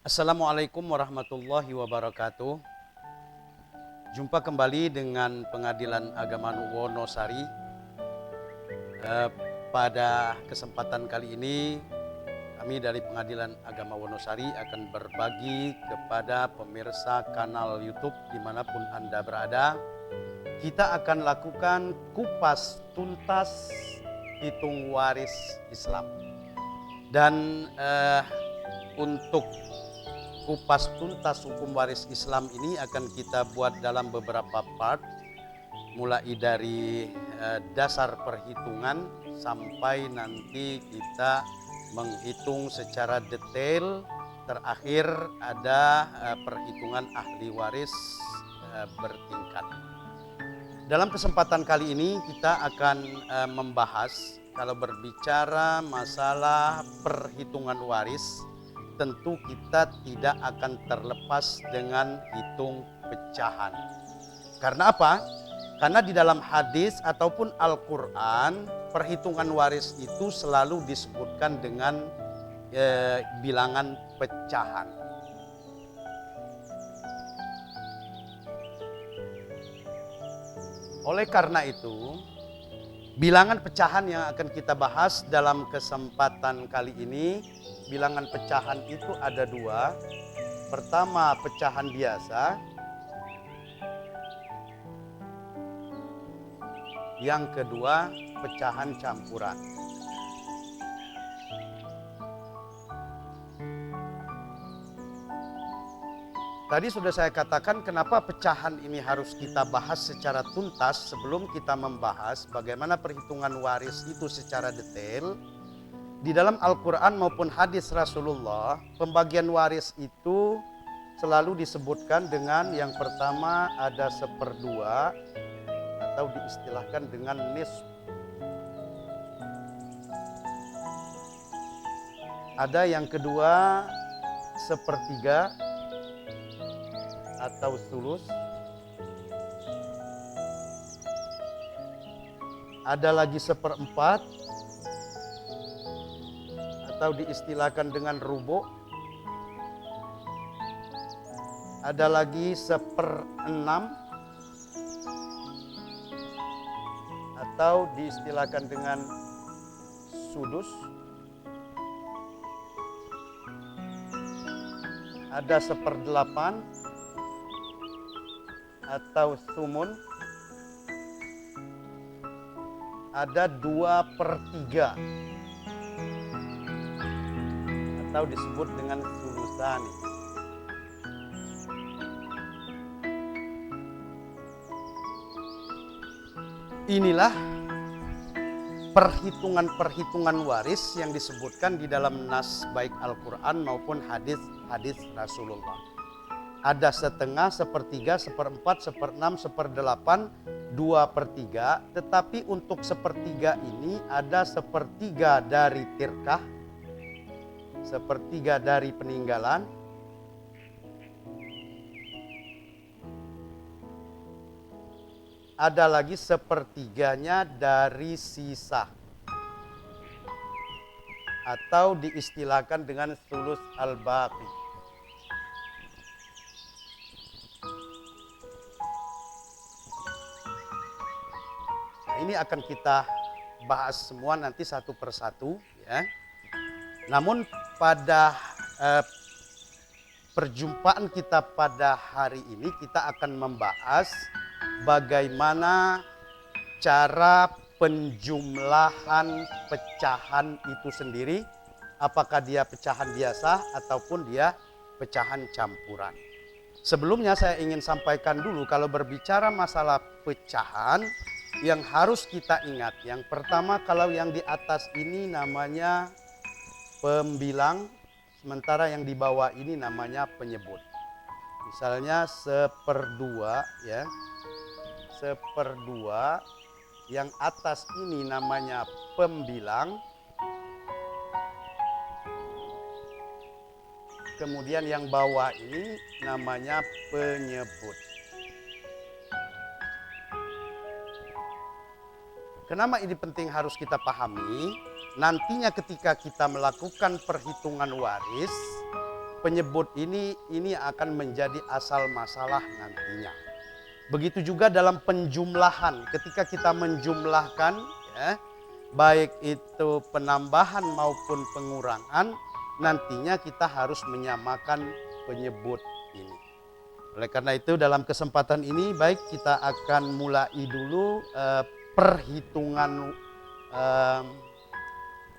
Assalamualaikum warahmatullahi wabarakatuh. Jumpa kembali dengan Pengadilan Agama Wonosari. Pada kesempatan kali ini kami dari Pengadilan Agama Wonosari akan berbagi kepada pemirsa kanal YouTube dimanapun Anda berada. Kita akan lakukan kupas tuntas hitung waris Islam. Dan untuk kupas tuntas hukum waris Islam ini akan kita buat dalam beberapa part, mulai dari dasar perhitungan sampai nanti kita menghitung secara detail. Terakhir ada perhitungan ahli waris bertingkat. Dalam kesempatan kali ini kita akan membahas, kalau berbicara masalah perhitungan waris, tentu kita tidak akan terlepas dengan hitung pecahan. Karena apa? Karena di dalam hadis ataupun Al-Quran, perhitungan waris itu selalu disebutkan dengan bilangan pecahan. Oleh karena itu, bilangan pecahan yang akan kita bahas dalam kesempatan kali ini, bilangan pecahan itu ada dua. Pertama, pecahan biasa. Yang kedua, pecahan campuran. Tadi sudah saya katakan kenapa pecahan ini harus kita bahas secara tuntas sebelum kita membahas bagaimana perhitungan waris itu secara detail. Di dalam Al-Quran maupun hadis Rasulullah, pembagian waris itu selalu disebutkan dengan yang pertama ada 1/2 atau diistilahkan dengan nisf. Ada yang kedua 1/3 atau sulus. Ada lagi 1/4 atau diistilahkan dengan rubu'. Ada lagi 1/6 atau diistilahkan dengan sudus. Ada 1/8 atau sumun. Ada 2/3 atau disebut dengan sulusani. Inilah perhitungan-perhitungan waris yang disebutkan di dalam nas baik Al-Quran maupun hadis Rasulullah. Ada 1/2, 1/3, 1/4, 1/6, 1/8, 2/3. Tetapi untuk 1/3 ini ada 1/3 dari tirkah, 1/3 dari peninggalan, ada lagi 1/3-nya dari sisa atau diistilahkan dengan sulus al-baqi. Nah, ini akan kita bahas semua nanti satu persatu ya. Namun pada perjumpaan kita pada hari ini kita akan membahas bagaimana cara penjumlahan pecahan itu sendiri, apakah dia pecahan biasa ataupun dia pecahan campuran. Sebelumnya saya ingin sampaikan dulu kalau berbicara masalah pecahan yang harus kita ingat. Yang pertama, kalau yang di atas ini namanya pembilang, sementara yang di bawah ini namanya penyebut. Misalnya 1/2 ya. 1/2, yang atas ini namanya pembilang. Kemudian yang bawah ini namanya penyebut. Kenapa ini penting harus kita pahami? Nantinya ketika kita melakukan perhitungan waris, penyebut ini akan menjadi asal masalah nantinya. Begitu juga dalam penjumlahan, ketika kita menjumlahkan ya, baik itu penambahan maupun pengurangan, nantinya kita harus menyamakan penyebut ini. Oleh karena itu dalam kesempatan ini baik kita akan mulai dulu perhitungan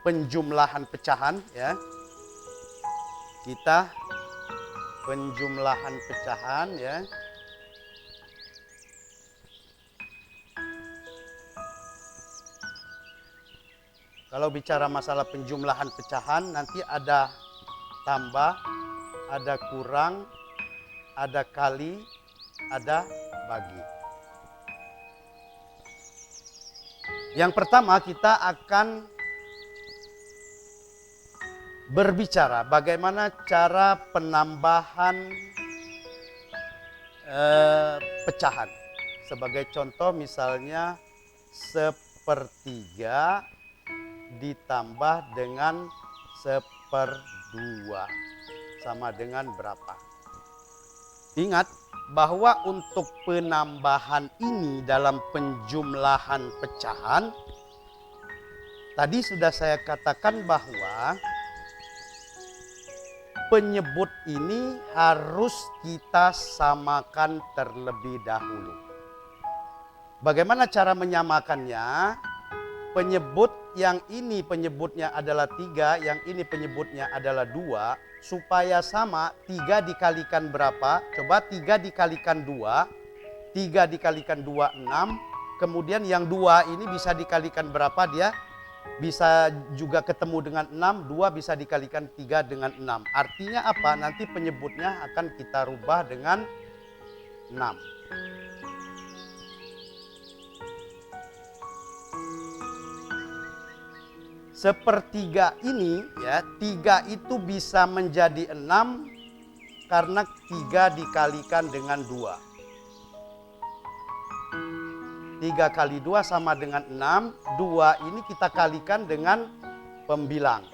penjumlahan pecahan ya. Kita penjumlahan pecahan ya. Kalau bicara masalah penjumlahan pecahan, nanti ada tambah, ada kurang, ada kali, ada bagi. Yang pertama kita akan berbicara bagaimana cara penambahan pecahan. Sebagai contoh misalnya sepertiga ditambah dengan seperdua sama dengan berapa? Ingat bahwa untuk penambahan ini dalam penjumlahan pecahan tadi sudah saya katakan bahwa penyebut ini harus kita samakan terlebih dahulu. Bagaimana cara menyamakannya? Penyebut yang ini penyebutnya adalah 3, yang ini penyebutnya adalah 2. Supaya sama, 3 dikalikan berapa? Coba 3 dikalikan 2. 3 dikalikan 2, 6. Kemudian yang 2 ini bisa dikalikan berapa dia? Bisa juga ketemu dengan 6, 2 bisa dikalikan 3 dengan 6. Artinya apa? Nanti penyebutnya akan kita rubah dengan 6. Sepertiga ini ya, 3 itu bisa menjadi 6 karena 3 dikalikan dengan 2. 3 kali 2 sama dengan 6. 2 ini kita kalikan dengan pembilang.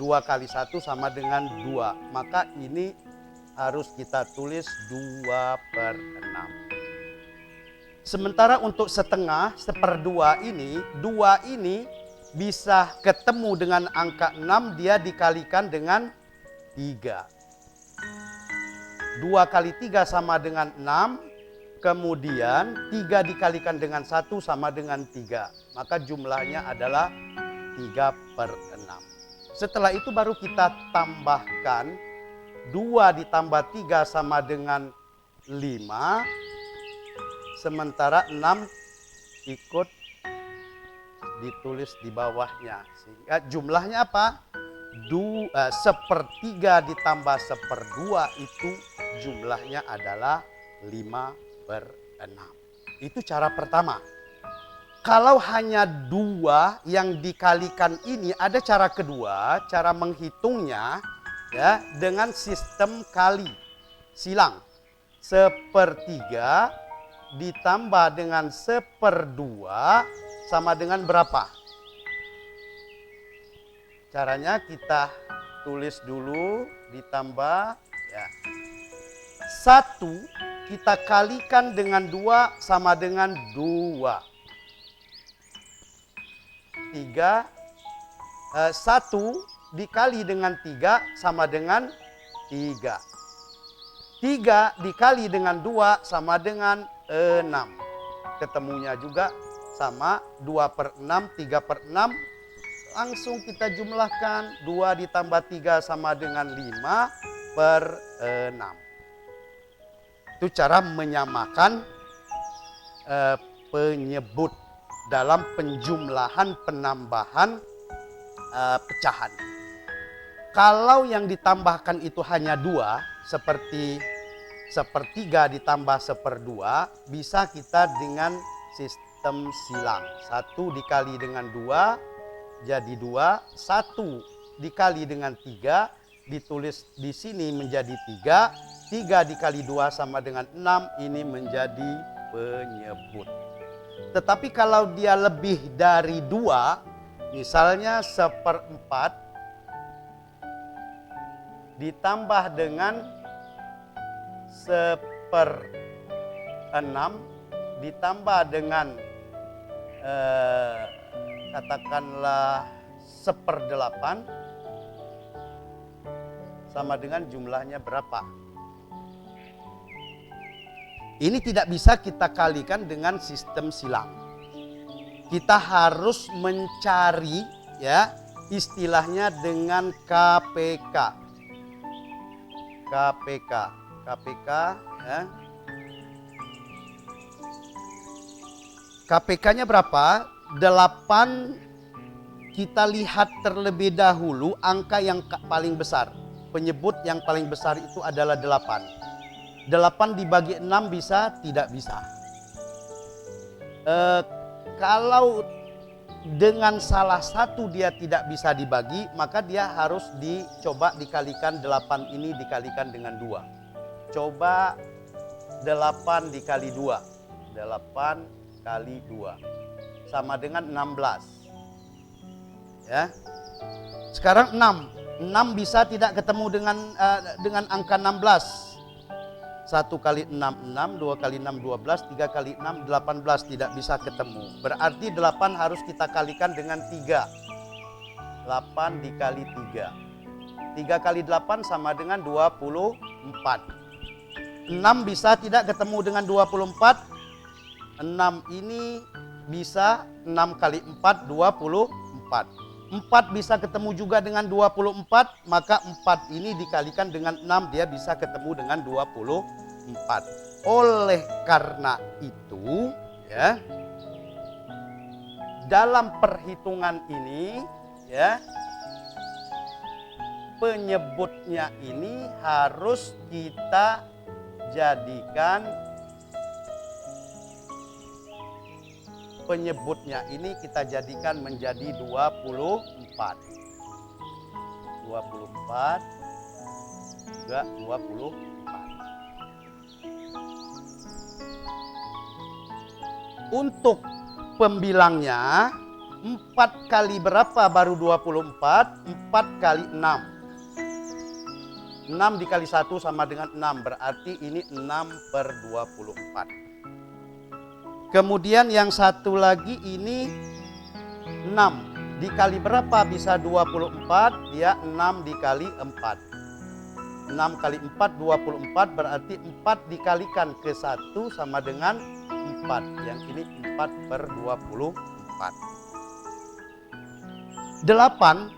2 kali 1 sama dengan 2. Maka ini harus kita tulis 2/6. Sementara untuk setengah, seperdua ini, 2 ini bisa ketemu dengan angka 6, dia dikalikan dengan 3. 2 kali 3 sama dengan 6. Kemudian 3 dikalikan dengan 1 sama dengan 3. Maka jumlahnya adalah 3/6. Setelah itu baru kita tambahkan 2 ditambah 3 sama dengan 5. Sementara 6 ikut ditulis di bawahnya. Sehingga jumlahnya apa? Sepertiga ditambah seperdua itu jumlahnya adalah 5/6. Itu cara pertama. Kalau hanya 2 yang dikalikan ini, ada cara kedua, cara menghitungnya ya dengan sistem kali silang. Sepertiga ditambah dengan seperdua sama dengan berapa? Caranya kita tulis dulu, ditambah ya. 1 kita kalikan dengan 2 sama dengan 2. 1 dikali dengan 3 sama dengan 3. 3 dikali dengan 2 sama dengan 6. Ketemunya juga sama 2/6, 3/6. Langsung kita jumlahkan 2 ditambah 3 sama dengan 5/6. Itu cara menyamakan penyebut dalam penjumlahan penambahan pecahan. Kalau yang ditambahkan itu hanya 2, seperti sepertiga ditambah seperdua, bisa kita dengan sistem silang. 1 dikali dengan 2 jadi 2. 1 dikali dengan 3 ditulis di sini menjadi 3. 3 dikali 2 sama dengan 6, ini menjadi penyebut. Tetapi kalau dia lebih dari 2, misalnya 1/4, ditambah dengan 1/6 ditambah dengan katakanlah 1/8 sama dengan jumlahnya berapa? Ini tidak bisa kita kalikan dengan sistem silang. Kita harus mencari ya istilahnya dengan KPK. KPK ya. KPK-nya berapa? 8 kita lihat terlebih dahulu angka yang paling besar. Penyebut yang paling besar itu adalah 8. 8 dibagi 6 bisa? Tidak bisa. Kalau dengan salah satu dia tidak bisa dibagi, maka dia harus dicoba dikalikan 8 ini dikalikan dengan 2. Coba 8 dikali 2. 8 kali 2 sama dengan 16. Ya. Sekarang 6. 6 bisa tidak ketemu dengan angka 16. 1 kali 6, 6, 2 kali 6, 12, 3 kali 6, 18 tidak bisa ketemu. Berarti 8 harus kita kalikan dengan 3. 8 dikali 3. 3 kali 8 sama dengan 24. 6 bisa tidak ketemu dengan 24. 6 ini bisa 6 kali 4, 24. 4 bisa ketemu juga dengan 24, maka 4 ini dikalikan dengan 6 dia bisa ketemu dengan 24. Oleh karena itu ya, dalam perhitungan ini ya, penyebutnya ini harus kita jadikan menjadi 24. 24 juga 24. Untuk pembilangnya 4 kali berapa baru 24? 4 kali 6. 6 dikali 1 sama dengan 6, berarti ini 6/24. Kemudian yang satu lagi ini 6 dikali berapa bisa 24? Dia 6 dikali 4. 6 kali 4 24, berarti 4 dikalikan ke 1 sama dengan 4. Yang ini 4/24. 8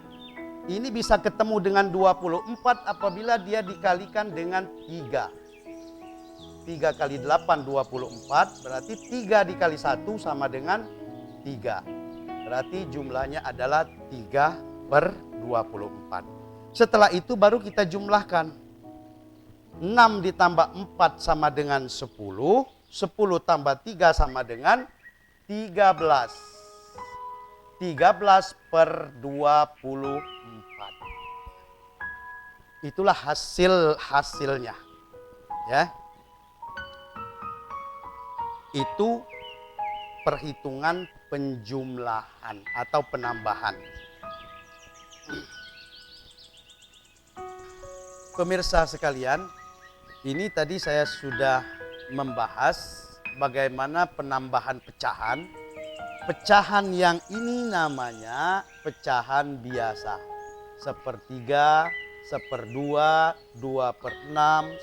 ini bisa ketemu dengan 24 apabila dia dikalikan dengan 3. 3 kali 8 24, berarti 3 dikali 1 sama dengan 3. Berarti jumlahnya adalah 3/24. Setelah itu baru kita jumlahkan. 6 ditambah 4 sama dengan 10. 10 tambah 3 sama dengan 13. 13/24. Itulah hasilnya. Ya. Itu perhitungan penjumlahan atau penambahan. Pemirsa sekalian, ini tadi saya sudah membahas bagaimana penambahan pecahan. Pecahan yang ini namanya pecahan biasa. 1/3, 1/2, 2/6,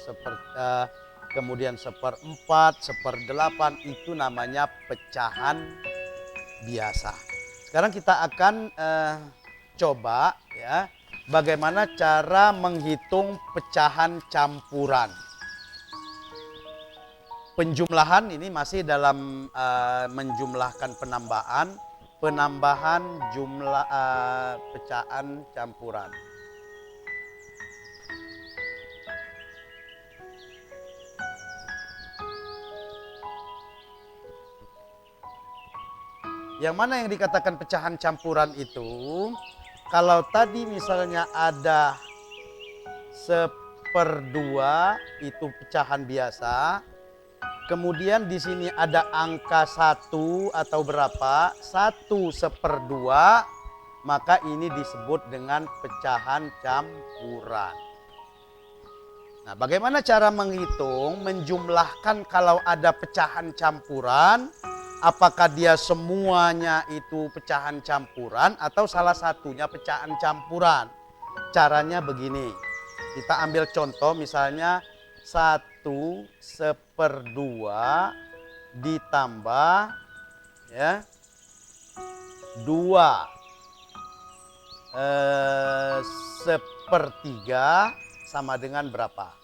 kemudian 1/4, 1/8, itu namanya pecahan biasa. Sekarang kita akan coba ya bagaimana cara menghitung pecahan campuran. Penjumlahan ini masih dalam menjumlahkan penambahan jumlah pecahan campuran. Yang mana yang dikatakan pecahan campuran itu? Kalau tadi misalnya ada 1/2 itu pecahan biasa. Kemudian di sini ada angka 1 atau berapa? 1/2, maka ini disebut dengan pecahan campuran. Nah, bagaimana cara menghitung, menjumlahkan kalau ada pecahan campuran? Apakah dia semuanya itu pecahan campuran atau salah satunya pecahan campuran? Caranya begini. Kita ambil contoh misalnya 1/2 ditambah ya 2/3 sama dengan berapa?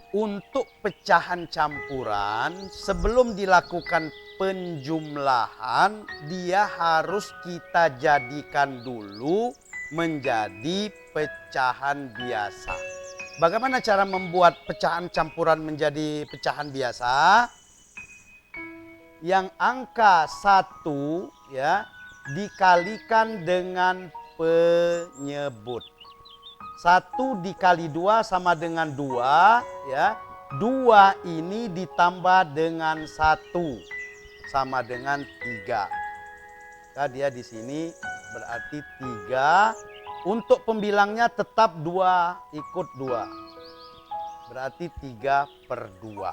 Untuk pecahan campuran, sebelum dilakukan penjumlahan, dia harus kita jadikan dulu menjadi pecahan biasa. Bagaimana cara membuat pecahan campuran menjadi pecahan biasa? Yang angka 1 ya dikalikan dengan penyebut. 1 dikali 2 sama dengan 2 ya. 2 ini ditambah dengan 1 sama dengan 3. Maka dia di sini berarti 3. Untuk pembilangnya tetap 2 ikut 2. Berarti 3/2.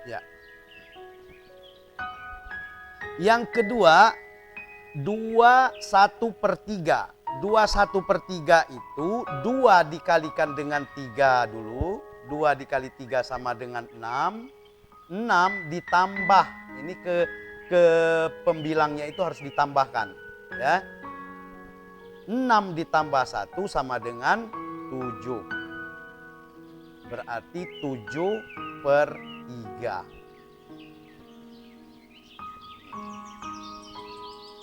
Ya. Yang kedua 2/1/3. 2/1/3 itu 2 dikalikan dengan 3 dulu. 2 dikali 3 sama dengan 6. 6 ditambah. Ini ke pembilangnya itu harus ditambahkan. Ya. 6 ditambah 1 sama dengan 7. Berarti 7/3.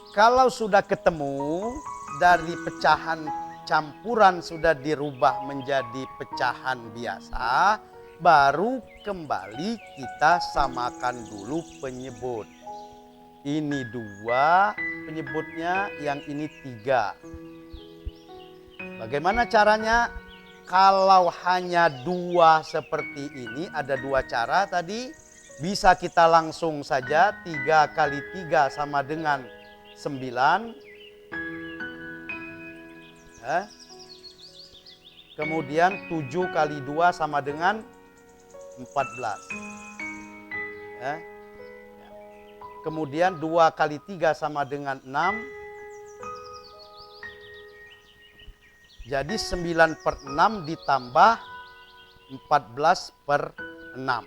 Kalau sudah ketemu dari pecahan campuran sudah dirubah menjadi pecahan biasa, baru kembali kita samakan dulu penyebut. Ini 2 penyebutnya, yang ini 3. Bagaimana caranya? Kalau hanya 2 seperti ini, ada 2 cara tadi. Bisa kita langsung saja 3 kali 3 sama dengan 9. Kemudian 7 kali 2 sama dengan 14. Kemudian 2 kali 3 sama dengan 6. Jadi 9/6 ditambah 14/6.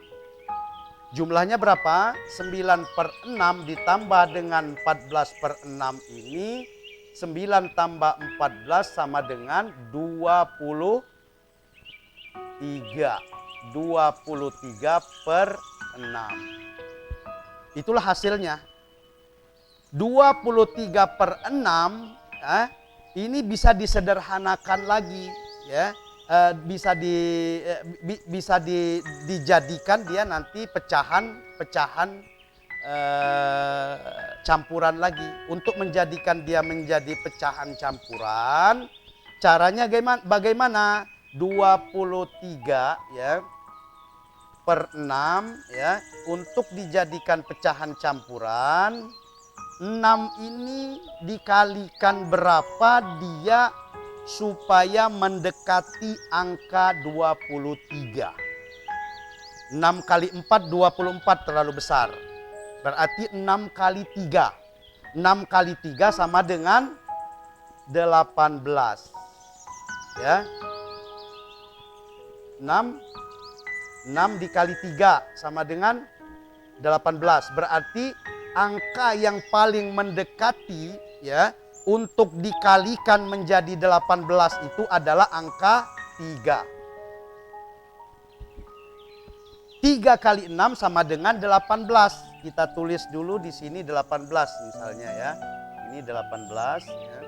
Jumlahnya berapa? 9/6 ditambah dengan 14/6 ini. 9 tambah 14 sama dengan 23. 23/6. Itulah hasilnya. 23/6 ini bisa disederhanakan lagi ya. Bisa dijadikan dia nanti pecahan campuran lagi. Untuk menjadikan dia menjadi pecahan campuran, caranya bagaimana? 23 ya per 6 ya. Untuk dijadikan pecahan campuran, 6 ini dikalikan berapa dia supaya mendekati angka 23. 6 kali 4, 24 terlalu besar. Berarti 6 kali 3. 6 kali 3 sama dengan 18. Ya. 6 dikali 3 sama dengan 18. Berarti angka yang paling mendekati ya untuk dikalikan menjadi 18 itu adalah angka 3. 3 kali 6 sama dengan 18. Kita tulis dulu di sini 18 misalnya ya. Ini 18 ya.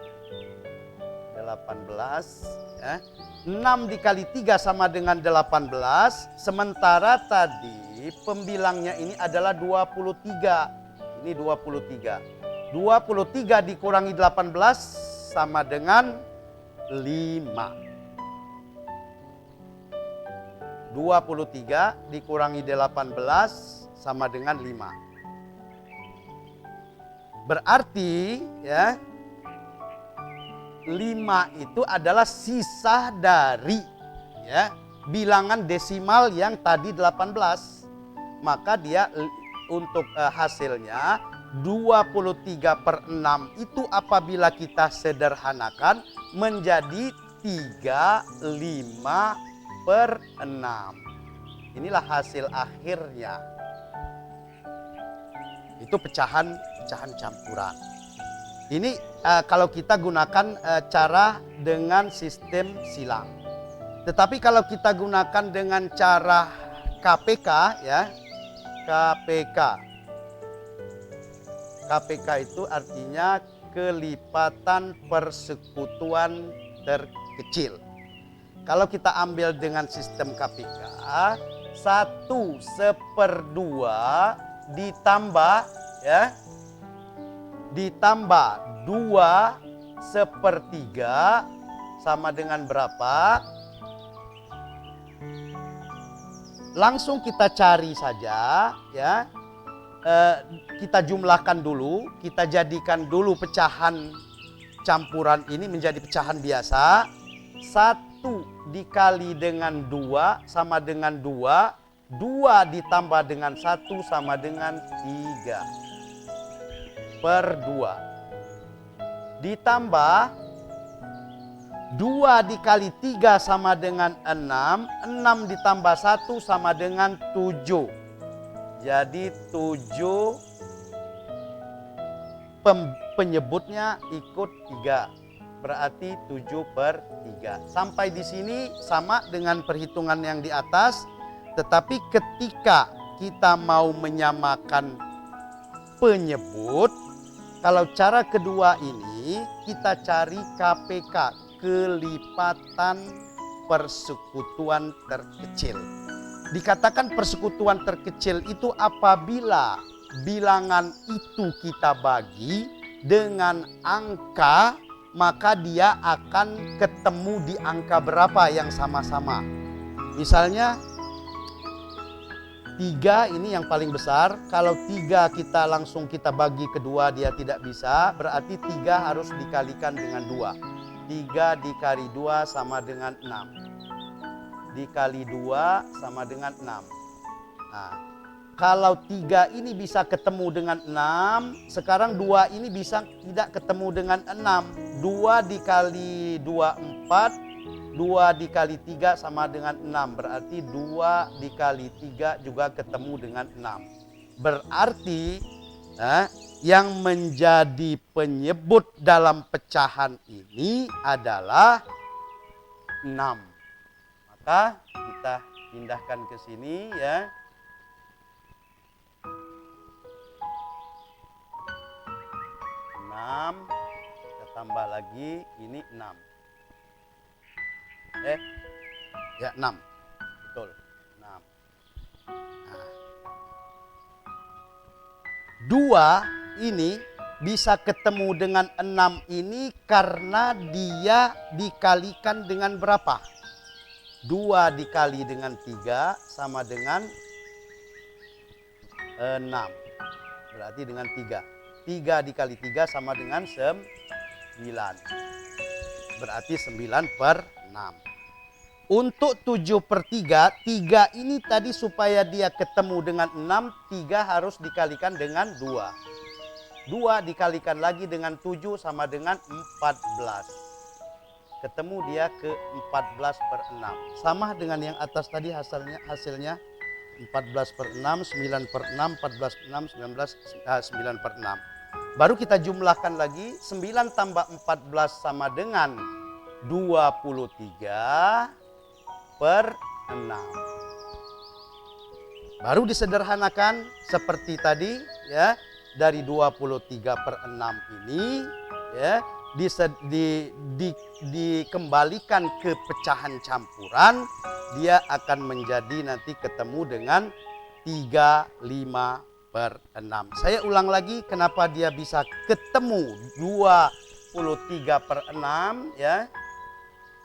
18 ya. 6 dikali 3 sama dengan 18. Sementara tadi pembilangnya ini adalah 23. Ini 23. 23 dikurangi 18 sama dengan 5. 23 dikurangi 18 sama dengan 5. Berarti ya 5 itu adalah sisa dari ya bilangan desimal yang tadi 18. Maka dia untuk hasilnya 23/6 itu apabila kita sederhanakan menjadi 35/6. Inilah hasil akhirnya. Itu pecahan campuran. Ini kalau kita gunakan cara dengan sistem silang. Tetapi kalau kita gunakan dengan cara KPK ya, KPK itu artinya kelipatan persekutuan terkecil. Kalau kita ambil dengan sistem KPK, 1/2 ditambah ya, ditambah 2/3 sama dengan berapa? Langsung kita cari saja ya. Kita jumlahkan dulu, kita jadikan dulu pecahan campuran ini menjadi pecahan biasa. 1 dikali dengan 2 sama dengan 2. 2 ditambah dengan 1 sama dengan 3/2. Ditambah 2 dikali 3 sama dengan 6. 6 ditambah 1 sama dengan 7. Jadi 7 penyebutnya ikut 3. Berarti 7/3. Sampai di sini sama dengan perhitungan yang di atas. Tetapi ketika kita mau menyamakan penyebut, kalau cara kedua ini kita cari KPK, kelipatan persekutuan terkecil. Dikatakan persekutuan terkecil itu apabila bilangan itu kita bagi dengan angka, maka dia akan ketemu di angka berapa yang sama-sama. Misalnya 3 ini yang paling besar. Kalau 3 kita langsung kita bagi kedua dia tidak bisa. Berarti 3 harus dikalikan dengan 2. 3 dikali 2 sama dengan 6. Dikali 2 sama dengan 6. Nah, kalau 3 ini bisa ketemu dengan 6, sekarang 2 ini bisa tidak ketemu dengan 6. 2 dikali 2 4, 2 dikali 3 sama dengan 6. Berarti 2 dikali 3 juga ketemu dengan 6. Berarti yang menjadi penyebut dalam pecahan ini adalah 6. Maka kita pindahkan ke sini ya. Kita tambah lagi, ini 6. Ya 6. Betul, 6. Nah. 2 ini bisa ketemu dengan 6 ini karena dia dikalikan dengan berapa? 2 dikali dengan 3 sama dengan 6. Berarti dengan 3. 3 dikali 3 sama dengan 9. Berarti 9/6. Untuk 7/3, 3 ini tadi supaya dia ketemu dengan 6, 3 harus dikalikan dengan 2. 2 dikalikan lagi dengan 7 sama dengan 14. Ketemu dia ke 14/6. Sama dengan yang atas tadi hasilnya 14/6, 9/6, 14/6, 9/6. Baru kita jumlahkan lagi, 9 tambah 14 sama dengan 23/6. Baru disederhanakan seperti tadi ya, dari 23/6 ini ya dikembalikan ke pecahan campuran, dia akan menjadi nanti ketemu dengan 35/6. Saya ulang lagi kenapa dia bisa ketemu 23/6 ya.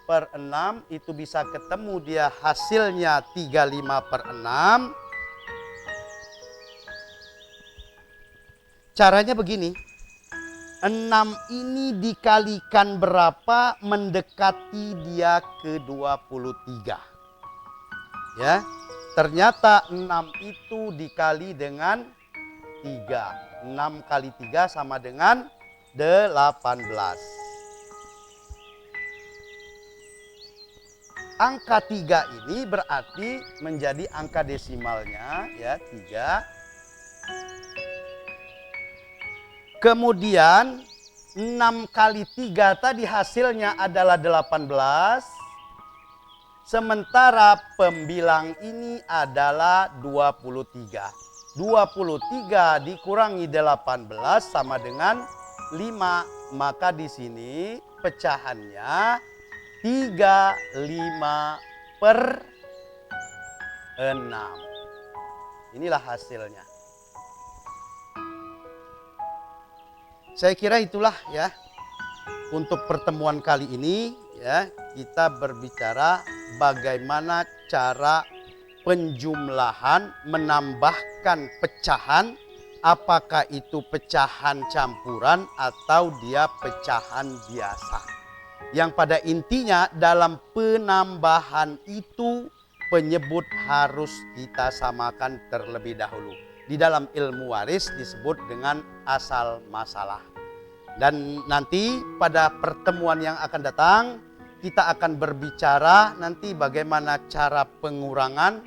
Per 6 itu bisa ketemu dia hasilnya 35/6. Caranya begini. 6 ini dikalikan berapa mendekati dia ke 23. Ya, ternyata 6 itu dikali dengan 3. 6 kali 3 sama dengan 18. Angka 3 ini berarti menjadi angka desimalnya ya 3. Kemudian 6 kali 3 tadi hasilnya adalah 18. Sementara pembilang ini adalah 23. 23 dikurangi 18 sama dengan 5. Maka di sini pecahannya 35/6. Inilah hasilnya. Saya kira itulah ya untuk pertemuan kali ini ya, kita berbicara bagaimana cara penjumlahan menambahkan pecahan, apakah itu pecahan campuran atau dia pecahan biasa. Yang pada intinya dalam penambahan itu penyebut harus kita samakan terlebih dahulu. Di dalam ilmu waris disebut dengan asal masalah. Dan nanti pada pertemuan yang akan datang kita akan berbicara nanti bagaimana cara pengurangan,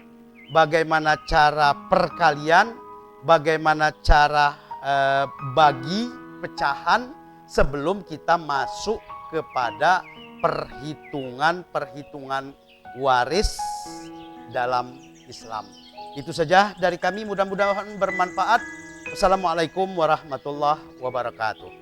bagaimana cara perkalian, bagaimana cara bagi pecahan sebelum kita masuk kepada perhitungan waris dalam Islam. Itu saja dari kami, mudah-mudahan bermanfaat. Wassalamualaikum warahmatullahi wabarakatuh.